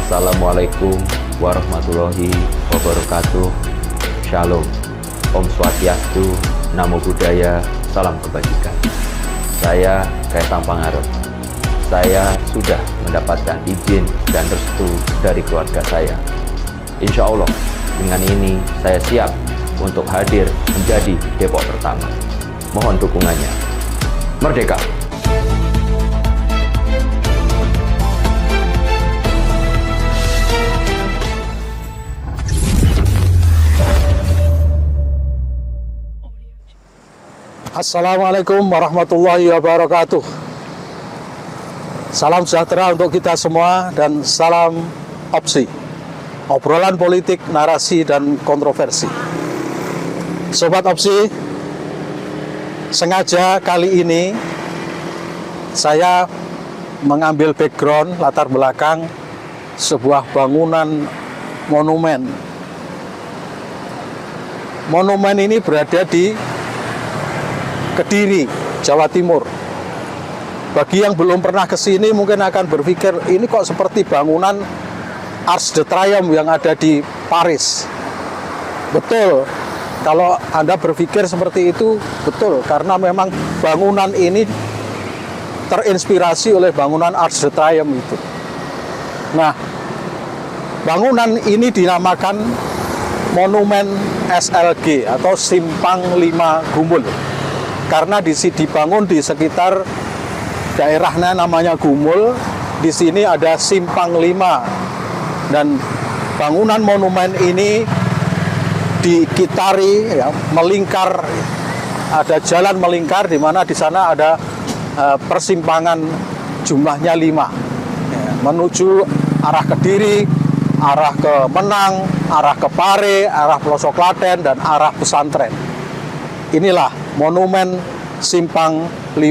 Assalamualaikum warahmatullahi wabarakatuh. Shalom, Om Swastiastu, Namo Buddhaya, Salam Kebajikan. Saya Kaisang Pangarep. Saya sudah mendapatkan izin dan restu dari keluarga saya. Insya Allah, dengan ini saya siap untuk hadir menjadi Depok pertama. Mohon dukungannya. Merdeka! Assalamualaikum warahmatullahi wabarakatuh. Salam sejahtera untuk kita semua dan salam opsi. Obrolan politik, narasi, dan kontroversi. Sobat opsi, sengaja kali ini saya mengambil background, latar belakang sebuah bangunan monumen. Monumen ini berada di Kediri, Jawa Timur. Bagi yang belum pernah ke sini mungkin akan berpikir ini kok seperti bangunan Arc de Triomphe yang ada di Paris. Betul, kalau Anda berpikir seperti itu, betul. Karena memang bangunan ini terinspirasi oleh bangunan Arc de Triomphe itu. Nah, bangunan ini dinamakan Monumen SLG atau Simpang 5 Gumul. Karena dibangun di sekitar daerahnya namanya Gumul, di sini ada Simpang 5 dan bangunan monumen ini dikitari, ya, melingkar, ada jalan melingkar di mana di sana ada persimpangan jumlahnya 5, ya, menuju arah Kediri, arah ke Menang, arah ke Pare, arah Pelosok Klaten, dan arah pesantren. Inilah Monumen Simpang 5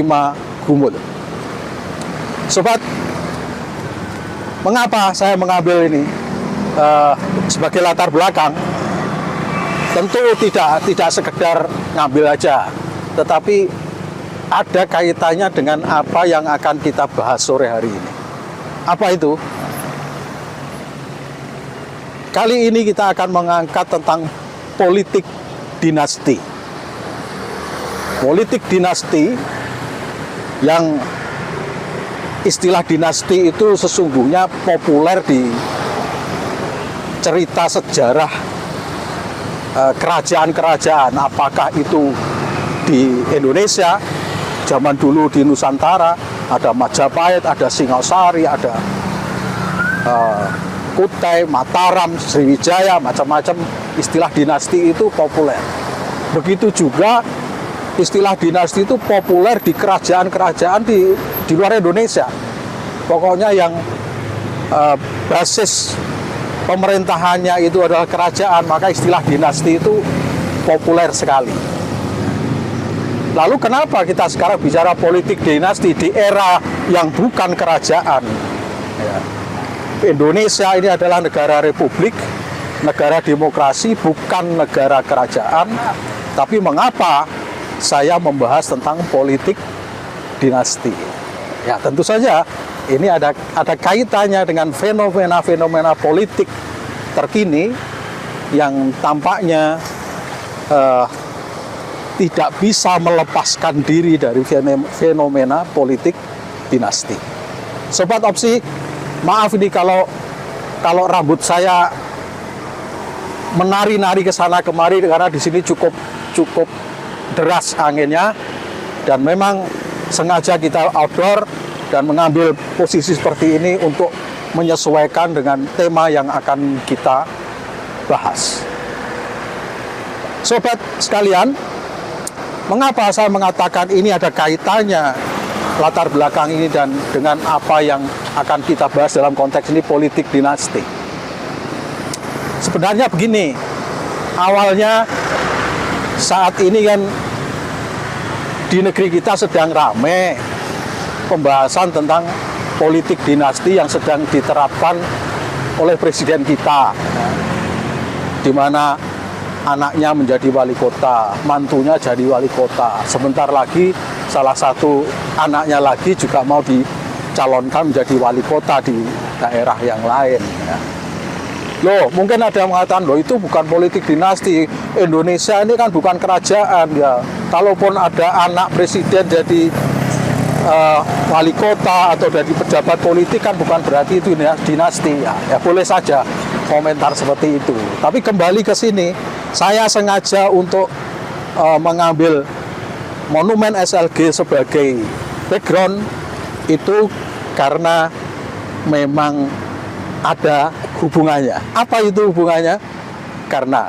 Gumul. Sobat, mengapa saya mengambil ini sebagai latar belakang? Tentu tidak sekedar ngambil aja, tetapi ada kaitannya dengan apa yang akan kita bahas sore hari ini. Apa itu? Kali ini kita akan mengangkat tentang politik dinasti. Politik dinasti, yang istilah dinasti itu sesungguhnya populer di cerita sejarah kerajaan-kerajaan, apakah itu di Indonesia, zaman dulu di Nusantara, ada Majapahit, ada Singasari, ada Kutai, Mataram, Sriwijaya, macam-macam istilah dinasti itu populer. Begitu juga istilah dinasti itu populer di kerajaan-kerajaan di luar Indonesia. Pokoknya yang basis pemerintahannya itu adalah kerajaan, maka istilah dinasti itu populer sekali. Lalu kenapa kita sekarang bicara politik dinasti di era yang bukan kerajaan? Ya. Indonesia ini adalah negara republik, negara demokrasi, bukan negara kerajaan. Tapi mengapa saya membahas tentang politik dinasti? Ya, tentu saja ini ada kaitannya dengan fenomena-fenomena politik terkini yang tampaknya tidak bisa melepaskan diri dari fenomena politik dinasti. Sobat opsi, maaf ini kalau rambut saya menari-nari ke sana kemari karena di sini cukup deras anginnya, dan memang sengaja kita outdoor dan mengambil posisi seperti ini untuk menyesuaikan dengan tema yang akan kita bahas. Sobat sekalian, mengapa saya mengatakan ini ada kaitannya latar belakang ini dan dengan apa yang akan kita bahas dalam konteks ini politik dinasti? Sebenarnya begini, awalnya saat ini kan di negeri kita sedang ramai pembahasan tentang politik dinasti yang sedang diterapkan oleh presiden kita, di mana anaknya menjadi wali kota, mantunya jadi wali kota. Sebentar lagi salah satu anaknya lagi juga mau dicalonkan menjadi wali kota di daerah yang lain. Ya. Loh, mungkin ada yang mengatakan, loh itu bukan politik dinasti. Indonesia ini kan bukan kerajaan ya. Kalaupun ada anak presiden jadi wali kota atau dari pejabat politik kan bukan berarti itu dinasti. Ya boleh saja komentar seperti itu. Tapi kembali ke sini, saya sengaja untuk mengambil monumen SLG sebagai background itu karena memang ada hubungannya. Apa itu hubungannya? Karena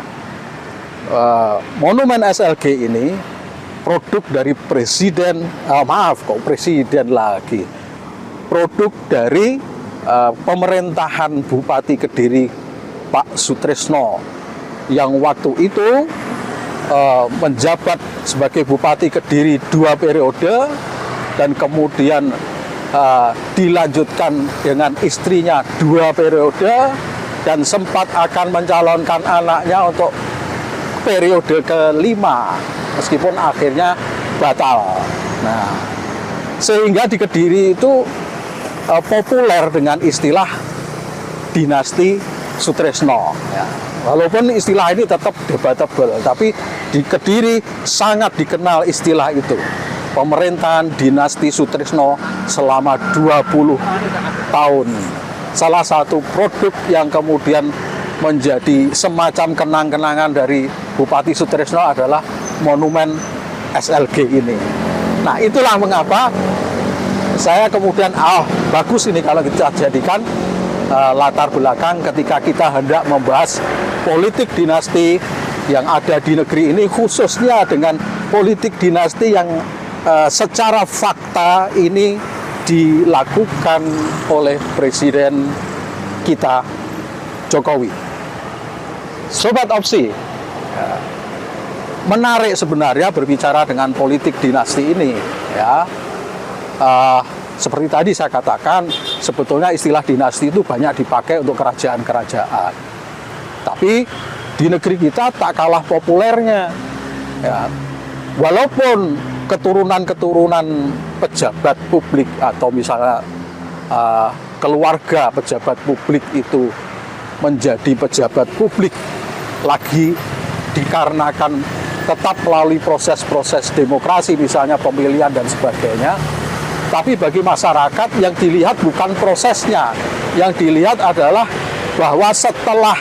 monumen SLG ini produk dari presiden, presiden lagi. Produk dari pemerintahan Bupati Kediri Pak Sutrisno yang waktu itu menjabat sebagai Bupati Kediri 2 periode dan kemudian dilanjutkan dengan istrinya 2 periode dan sempat akan mencalonkan anaknya untuk periode kelima meskipun akhirnya batal. Nah, sehingga di Kediri itu populer dengan istilah dinasti Sutrisno. Ya. Walaupun istilah ini tetap debatable, tapi di Kediri sangat dikenal istilah itu. Pemerintahan dinasti Sutrisno selama 20 tahun. Salah satu produk yang kemudian menjadi semacam kenang-kenangan dari Bupati Sutrisno adalah monumen SLG ini. Nah, itulah mengapa saya kemudian, bagus ini kalau kita jadikan latar belakang ketika kita hendak membahas politik dinasti yang ada di negeri ini, khususnya dengan politik dinasti yang secara fakta ini dilakukan oleh Presiden kita Jokowi. Sobat Opsi, menarik sebenarnya berbicara dengan politik dinasti ini, ya. Seperti tadi saya katakan, sebetulnya istilah dinasti itu banyak dipakai untuk kerajaan-kerajaan. Tapi di negeri kita tak kalah populernya, ya. Walaupun keturunan-keturunan pejabat publik atau misalnya keluarga pejabat publik itu menjadi pejabat publik lagi dikarenakan tetap melalui proses-proses demokrasi, misalnya pemilihan dan sebagainya. Tapi bagi masyarakat yang dilihat bukan prosesnya, yang dilihat adalah bahwa setelah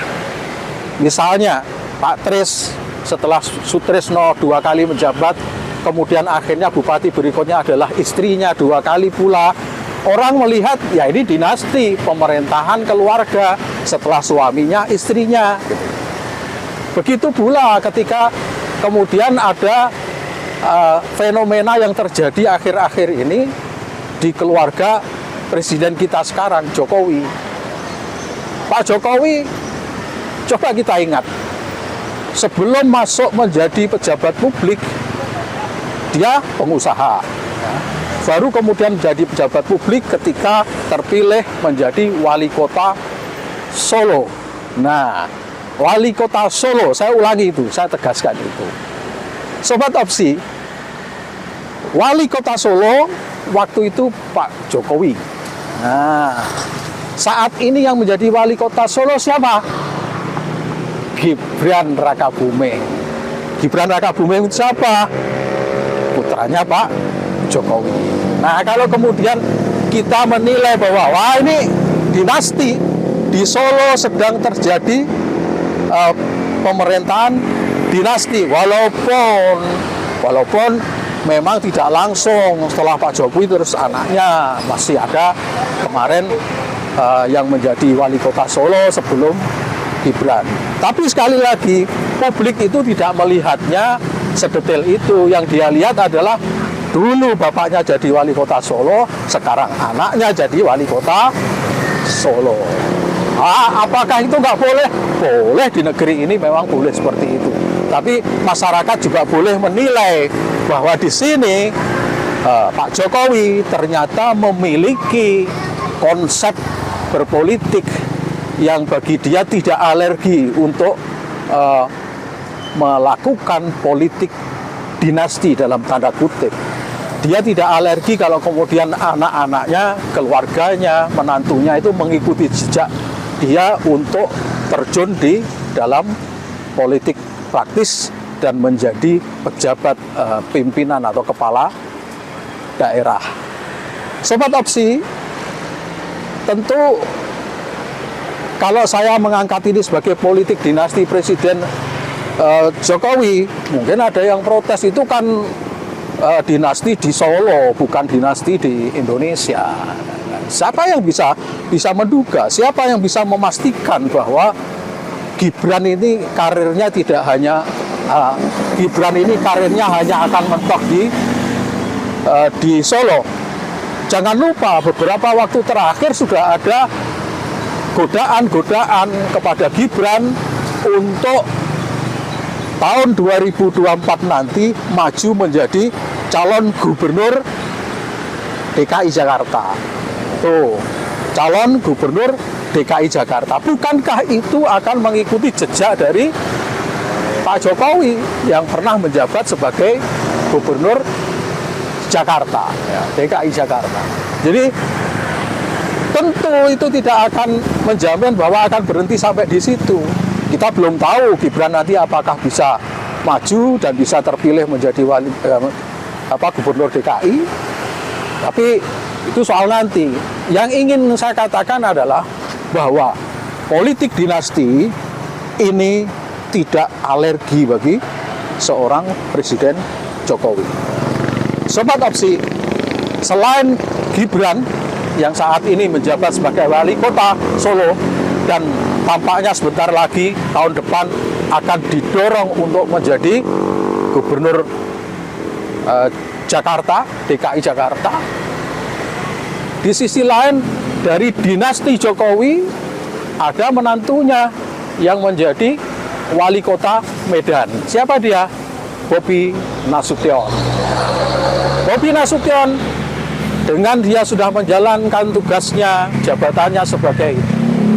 misalnya Pak Tris setelah Sutrisno 2 kali menjabat, kemudian akhirnya bupati berikutnya adalah istrinya 2 kali pula, orang melihat ya ini dinasti pemerintahan keluarga setelah suaminya istrinya. Begitu pula ketika kemudian ada fenomena yang terjadi akhir-akhir ini di keluarga presiden kita sekarang, Jokowi. Pak Jokowi, coba kita ingat, sebelum masuk menjadi pejabat publik, dia pengusaha. Baru kemudian menjadi pejabat publik ketika terpilih menjadi wali kota Solo. Nah, wali kota Solo, saya ulangi itu, saya tegaskan itu. Sobat Opsi, wali kota Solo waktu itu Pak Jokowi. Nah, saat ini yang menjadi wali kota Solo siapa? Gibran Rakabuming. Gibran Rakabuming siapa? Putranya Pak Jokowi. Nah, kalau kemudian kita menilai bahwa wah ini dinasti di Solo sedang terjadi pemerintahan dinasti, walaupun memang tidak langsung setelah Pak Jokowi terus anaknya masih ada kemarin yang menjadi wali kota Solo sebelum Gibran. Tapi sekali lagi publik itu tidak melihatnya sedetail itu. Yang dia lihat adalah dulu bapaknya jadi wali kota Solo, sekarang anaknya jadi wali kota Solo. Apakah itu nggak boleh? Boleh, di negeri ini memang boleh seperti itu. Tapi masyarakat juga boleh menilai bahwa di sini Pak Jokowi ternyata memiliki konsep berpolitik yang bagi dia tidak alergi untuk melakukan politik dinasti dalam tanda kutip. dia tidak alergi kalau kemudian anak-anaknya, keluarganya, menantunya itu mengikuti jejak dia untuk terjun di dalam politik praktis dan menjadi pejabat pimpinan atau kepala daerah. Sobat Opsi, tentu kalau saya mengangkat ini sebagai politik dinasti Presiden Jokowi, mungkin ada yang protes, itu kan dinasti di Solo, bukan dinasti di Indonesia. Siapa yang bisa menduga, siapa yang bisa memastikan bahwa Gibran ini karirnya tidak hanya hanya akan mentok di Solo. Jangan lupa beberapa waktu terakhir sudah ada godaan kepada Gibran untuk tahun 2024 nanti maju menjadi calon gubernur DKI Jakarta. Tuh, calon gubernur DKI Jakarta. Bukankah itu akan mengikuti jejak dari Pak Jokowi yang pernah menjabat sebagai gubernur Jakarta, ya, DKI Jakarta. Jadi tentu itu tidak akan menjamin bahwa akan berhenti sampai di situ. Kita belum tahu Gibran nanti apakah bisa maju dan bisa terpilih menjadi gubernur DKI. Tapi itu soal nanti. Yang ingin saya katakan adalah bahwa politik dinasti ini tidak alergi bagi seorang Presiden Jokowi. Sobat Opsi, selain Gibran yang saat ini menjabat sebagai wali kota Solo dan tampaknya sebentar lagi tahun depan akan didorong untuk menjadi gubernur Jakarta, DKI Jakarta. Di sisi lain dari dinasti Jokowi ada menantunya yang menjadi wali kota Medan. Siapa dia? Bobi Nasution. Bobi Nasution dengan dia sudah menjalankan tugasnya, jabatannya sebagai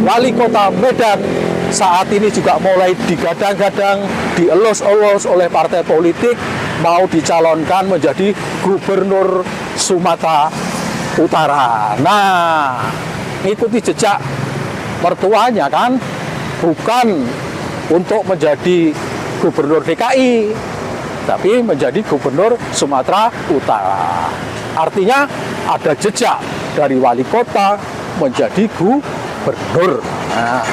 wali kota Medan, saat ini juga mulai digadang-gadang, dielus-elus oleh partai politik mau dicalonkan menjadi gubernur Sumatera Utara. Nah, ikuti jejak mertuanya kan, bukan untuk menjadi gubernur DKI, tapi menjadi gubernur Sumatera Utara. Artinya ada jejak dari wali kota menjadi gubernur. Nah,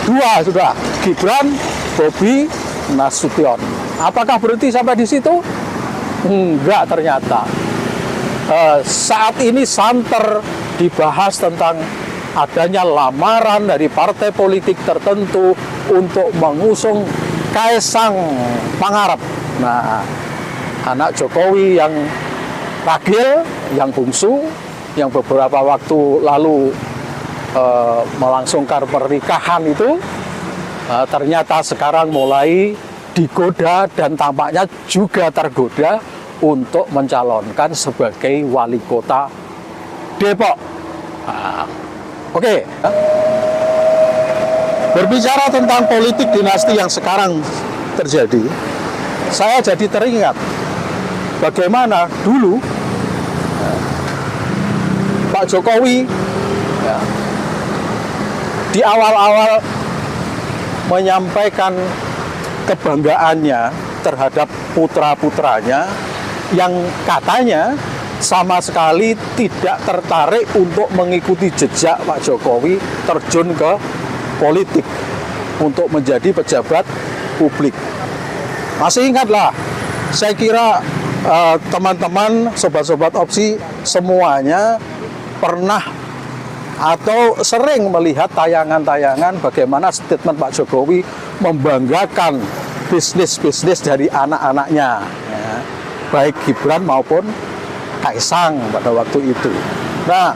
dua sudah, Gibran, Bobi Nasution. Apakah berhenti sampai di situ? Enggak ternyata. Saat ini santer dibahas tentang adanya lamaran dari partai politik tertentu untuk mengusung Kaisang Pangarep. Nah, anak Jokowi yang ragil, yang bungsu, yang beberapa waktu lalu melangsungkan pernikahan itu, ternyata sekarang mulai digoda dan tampaknya juga tergoda untuk mencalonkan sebagai wali kota Depok. Nah, oke. Berbicara tentang politik dinasti yang sekarang terjadi, saya jadi teringat bagaimana dulu Pak Jokowi di awal-awal menyampaikan kebanggaannya terhadap putra-putranya yang katanya sama sekali tidak tertarik untuk mengikuti jejak Pak Jokowi terjun ke politik untuk menjadi pejabat publik. Masih ingatlah, saya kira teman-teman, sobat-sobat Opsi semuanya pernah atau sering melihat tayangan-tayangan bagaimana statement Pak Jokowi membanggakan bisnis-bisnis dari anak-anaknya, ya, baik Gibran maupun Kaisang pada waktu itu. Nah,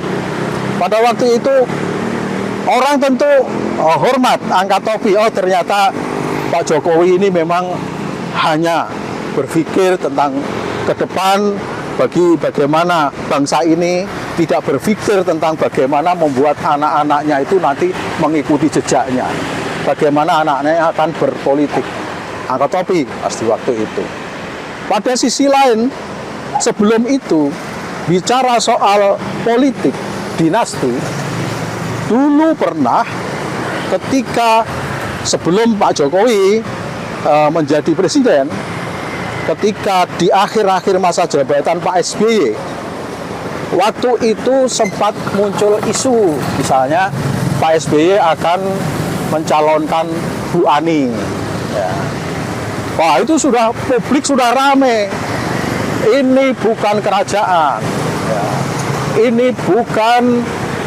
pada waktu itu orang tentu hormat, angkat topi. Oh, ternyata Pak Jokowi ini memang hanya berpikir tentang ke depan bagaimana bangsa ini, tidak berpikir tentang bagaimana membuat anak-anaknya itu nanti mengikuti jejaknya, bagaimana anak-anaknya akan berpolitik. Angkat topi pasti waktu itu. Pada sisi lain, sebelum itu bicara soal politik dinasti, dulu pernah ketika sebelum Pak Jokowi menjadi presiden, ketika di akhir-akhir masa jabatan Pak SBY, waktu itu sempat muncul isu, misalnya Pak SBY akan mencalonkan Bu Ani. Ya. Wah, itu sudah publik sudah rame. Ini bukan kerajaan. Ya. Ini bukan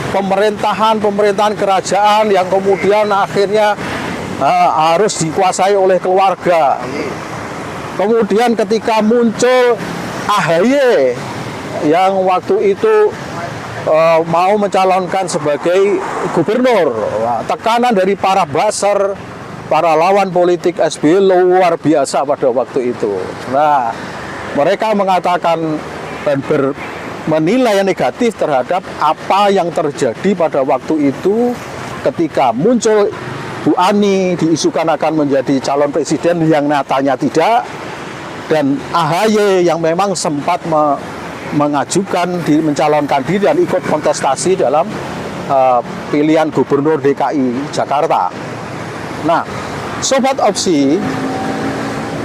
pemerintahan kerajaan yang kemudian akhirnya harus dikuasai oleh keluarga. Kemudian ketika muncul AHY yang waktu itu mau mencalonkan sebagai gubernur, tekanan dari para buzzer, para lawan politik SBY luar biasa pada waktu itu. Nah, mereka mengatakan dan menilai negatif terhadap apa yang terjadi pada waktu itu ketika muncul Bu Ani diisukan akan menjadi calon presiden yang nyatanya tidak, dan AHY yang memang sempat mencalonkan diri dan ikut kontestasi dalam pilihan gubernur DKI Jakarta. Nah, Sobat Opsi,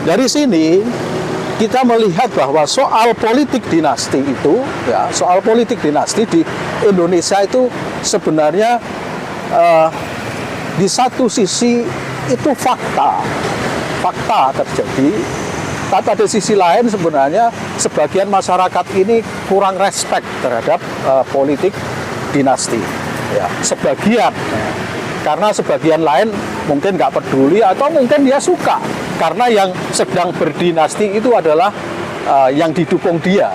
dari sini kita melihat bahwa soal politik dinasti itu, ya, soal politik dinasti di Indonesia itu sebenarnya di satu sisi itu fakta terjadi. Tapi pada sisi lain sebenarnya sebagian masyarakat ini kurang respect terhadap politik dinasti. Ya, sebagian, karena sebagian lain mungkin nggak peduli atau mungkin dia suka karena yang sedang berdinasti itu adalah yang didukung dia.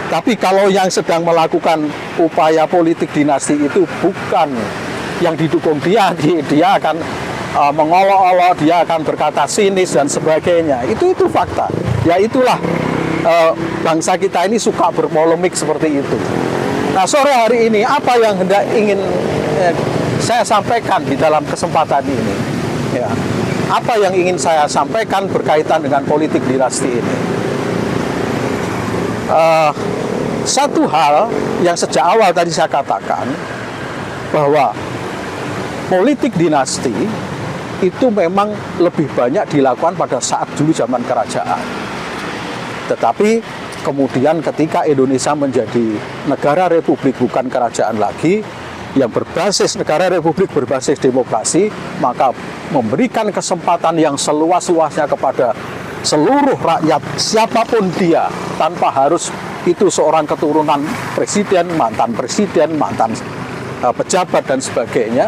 Tapi kalau yang sedang melakukan upaya politik dinasti itu bukan yang didukung dia akan mengolok-olok, dia akan berkata sinis dan sebagainya. Itu fakta. Ya itulah bangsa kita ini suka berpolemik seperti itu. Nah, sore hari ini apa yang ingin saya sampaikan di dalam kesempatan ini? Ya, apa yang ingin saya sampaikan berkaitan dengan politik dinasti ini? Satu hal yang sejak awal tadi saya katakan bahwa politik dinasti itu memang lebih banyak dilakukan pada saat dulu zaman kerajaan. Tetapi kemudian ketika Indonesia menjadi negara republik bukan kerajaan lagi, yang berbasis negara republik berbasis demokrasi, maka memberikan kesempatan yang seluas-luasnya kepada seluruh rakyat siapapun dia, tanpa harus itu seorang keturunan presiden, mantan pejabat dan sebagainya.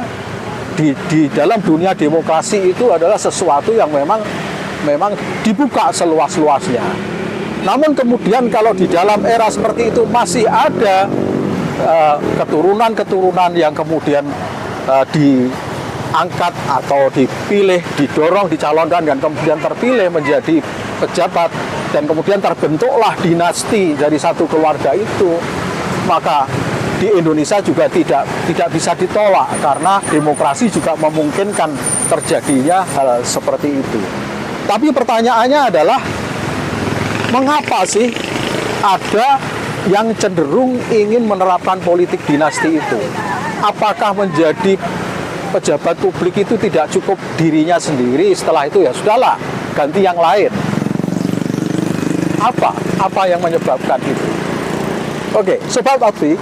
Di dalam dunia demokrasi itu adalah sesuatu yang memang dibuka seluas-luasnya. Namun kemudian kalau di dalam era seperti itu masih ada keturunan-keturunan yang kemudian diangkat atau dipilih, didorong, dicalonkan dan kemudian terpilih menjadi pejabat dan kemudian terbentuklah dinasti dari satu keluarga itu, maka di Indonesia juga tidak bisa ditolak karena demokrasi juga memungkinkan terjadinya hal seperti itu. Tapi pertanyaannya adalah mengapa sih ada yang cenderung ingin menerapkan politik dinasti itu? Apakah menjadi pejabat publik itu tidak cukup dirinya sendiri, setelah itu ya sudahlah ganti yang lain? Apa yang menyebabkan itu? Oke, Sobat Opsi,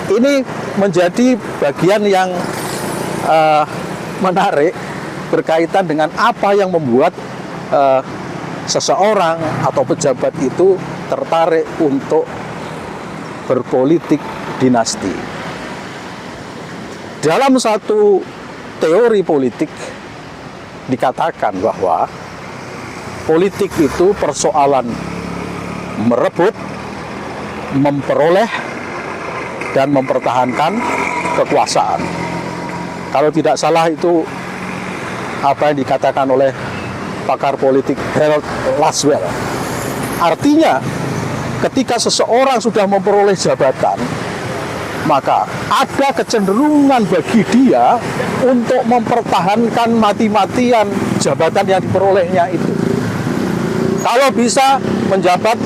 ini menjadi bagian yang menarik berkaitan dengan apa yang membuat seseorang atau pejabat itu tertarik untuk berpolitik dinasti. Dalam satu teori politik dikatakan bahwa politik itu persoalan merebut, memperoleh, dan mempertahankan kekuasaan. Kalau tidak salah itu apa yang dikatakan oleh pakar politik Harold Laswell. Artinya ketika seseorang sudah memperoleh jabatan, maka ada kecenderungan bagi dia untuk mempertahankan mati-matian jabatan yang diperolehnya itu. Kalau bisa menjabat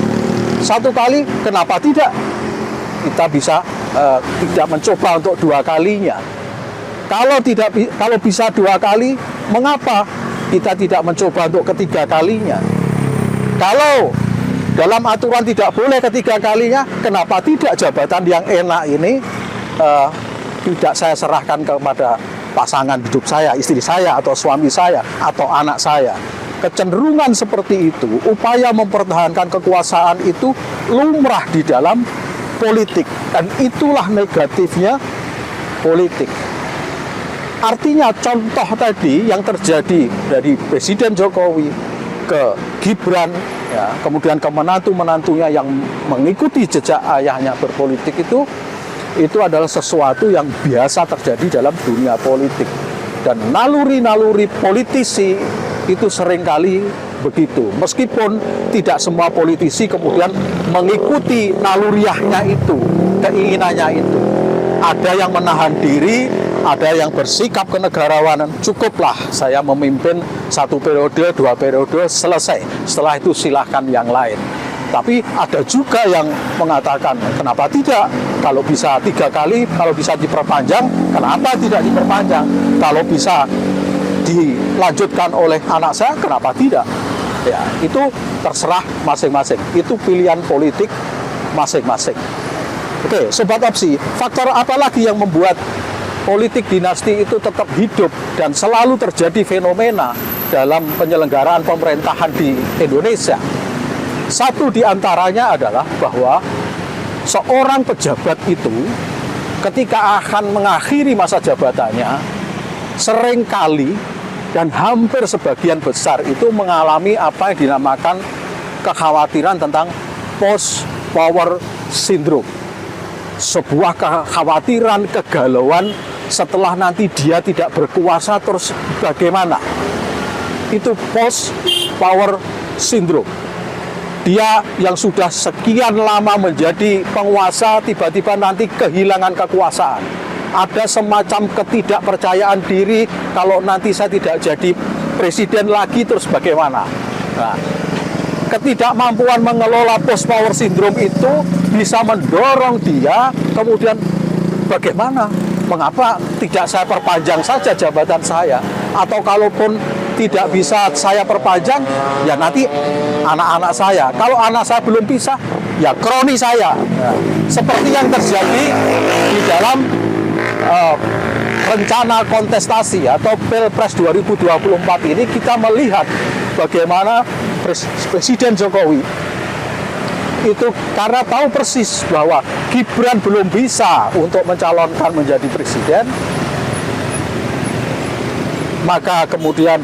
satu kali, kenapa tidak? Kita bisa tidak mencoba untuk dua kalinya. Kalau bisa dua kali, mengapa kita tidak mencoba untuk ketiga kalinya? Kalau dalam aturan tidak boleh ketiga kalinya, kenapa tidak jabatan yang enak ini tidak saya serahkan kepada pasangan hidup saya, istri saya, atau suami saya, atau anak saya? Kecenderungan seperti itu, upaya mempertahankan kekuasaan itu lumrah di dalam politik, dan itulah negatifnya politik. Artinya contoh tadi yang terjadi dari Presiden Jokowi ke Gibran, ya, kemudian ke menantu-menantunya yang mengikuti jejak ayahnya berpolitik, itu adalah sesuatu yang biasa terjadi dalam dunia politik. Dan naluri-naluri politisi itu seringkali begitu. Meskipun tidak semua politisi kemudian mengikuti naluriahnya itu, keinginannya itu. Ada yang menahan diri, ada yang bersikap kenegarawanan. Cukuplah saya memimpin 1 periode, 2 periode, selesai. Setelah itu silahkan yang lain. Tapi ada juga yang mengatakan, kenapa tidak? Kalau bisa 3 kali, kalau bisa diperpanjang, kenapa tidak diperpanjang? Kalau bisa dilanjutkan oleh anak saya, kenapa tidak? Ya, itu terserah masing-masing. Itu pilihan politik masing-masing. Oke, Sobat Opsi, faktor apa lagi yang membuat politik dinasti itu tetap hidup dan selalu terjadi fenomena dalam penyelenggaraan pemerintahan di Indonesia? Satu di antaranya adalah bahwa seorang pejabat itu ketika akan mengakhiri masa jabatannya, seringkali dan hampir sebagian besar itu mengalami apa yang dinamakan kekhawatiran tentang post power syndrome. Sebuah kekhawatiran, kegalauan setelah nanti dia tidak berkuasa terus bagaimana. Itu post power syndrome. Dia yang sudah sekian lama menjadi penguasa tiba-tiba nanti kehilangan kekuasaan. Ada semacam ketidakpercayaan diri, kalau nanti saya tidak jadi presiden lagi terus bagaimana. Nah, ketidakmampuan mengelola post power syndrome itu bisa mendorong dia kemudian bagaimana, mengapa tidak saya perpanjang saja jabatan saya, atau kalaupun tidak bisa saya perpanjang, ya nanti anak-anak saya, kalau anak saya belum bisa, ya kroni saya. Nah, seperti yang terjadi di dalam rencana kontestasi atau Pilpres 2024 ini, kita melihat bagaimana Presiden Jokowi itu karena tahu persis bahwa Gibran belum bisa untuk mencalonkan menjadi presiden, maka kemudian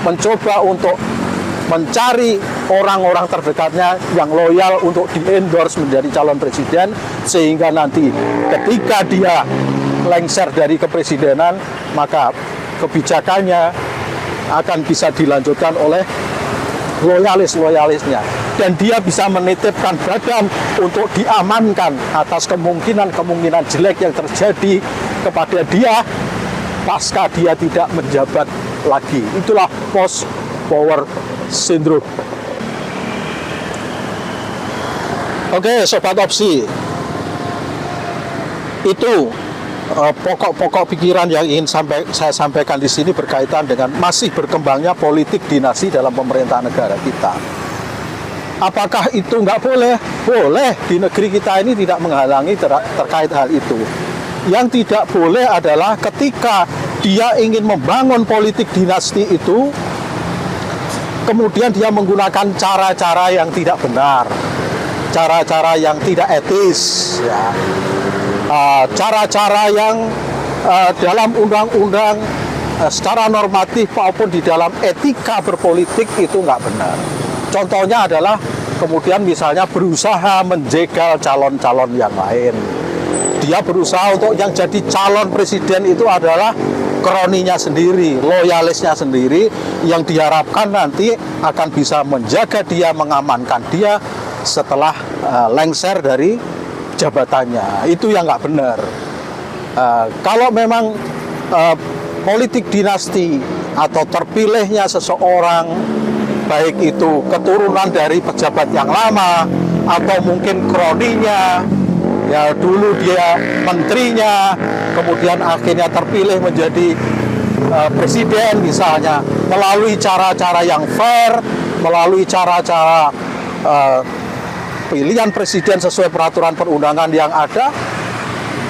mencoba untuk mencari orang-orang terdekatnya yang loyal untuk di-endorse menjadi calon presiden, sehingga nanti ketika dia lengser dari kepresidenan, maka kebijakannya akan bisa dilanjutkan oleh loyalis-loyalisnya, dan dia bisa menitipkan badan untuk diamankan atas kemungkinan-kemungkinan jelek yang terjadi kepada dia pasca dia tidak menjabat lagi. Itulah post power syndrome. Oke, Sobat Opsi, itu pokok-pokok pikiran yang ingin saya sampaikan di sini berkaitan dengan masih berkembangnya politik dinasti dalam pemerintahan negara kita. Apakah itu nggak boleh? Boleh, di negeri kita ini tidak menghalangi terkait hal itu. Yang tidak boleh adalah ketika dia ingin membangun politik dinasti itu, kemudian dia menggunakan cara-cara yang tidak benar, cara-cara yang tidak etis, ya. Cara-cara yang dalam undang-undang secara normatif maupun di dalam etika berpolitik itu nggak benar. Contohnya adalah kemudian misalnya berusaha menjegal calon-calon yang lain. Dia berusaha untuk yang jadi calon presiden itu adalah kroninya sendiri, loyalisnya sendiri, yang diharapkan nanti akan bisa menjaga dia, mengamankan dia setelah lengser dari jabatannya. Itu yang nggak benar. Kalau memang politik dinasti atau terpilihnya seseorang, baik itu keturunan dari pejabat yang lama atau mungkin kroninya, ya dulu dia menterinya, kemudian akhirnya terpilih menjadi presiden misalnya, melalui cara-cara yang fair, melalui cara-cara pilihan presiden sesuai peraturan perundangan yang ada,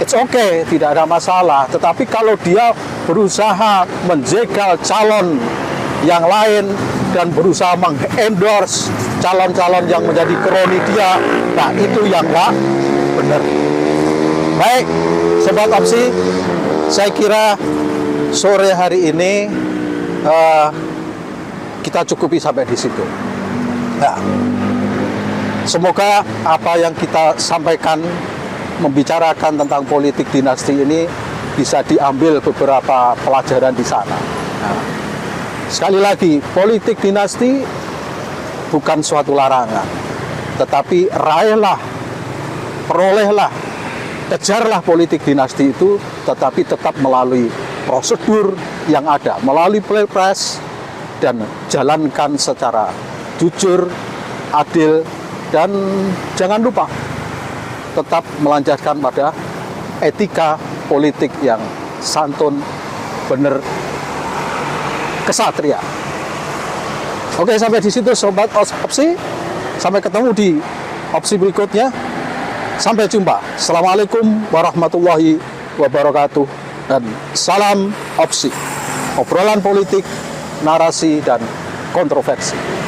it's okay, tidak ada masalah. Tetapi kalau dia berusaha menjegal calon yang lain dan berusaha mengendorse calon-calon yang menjadi kroni dia, nah itu yang nggak benar. Baik, Sobat Opsi, saya kira sore hari ini kita cukupi sampai di situ. Nah, semoga apa yang kita sampaikan membicarakan tentang politik dinasti ini bisa diambil beberapa pelajaran di sana. Nah, sekali lagi, politik dinasti bukan suatu larangan, tetapi raihlah, perolehlah, kejarlah politik dinasti itu, tetapi tetap melalui prosedur yang ada, melalui pilpres, dan jalankan secara jujur, adil, dan jangan lupa tetap melanjutkan pada etika politik yang santun, benar, kesatria. Oke, sampai di situ Sobat Opsi. Sampai ketemu di opsi berikutnya. Sampai jumpa. Assalamualaikum warahmatullahi wabarakatuh. Dan salam opsi. Obrolan politik, narasi, dan kontroversi.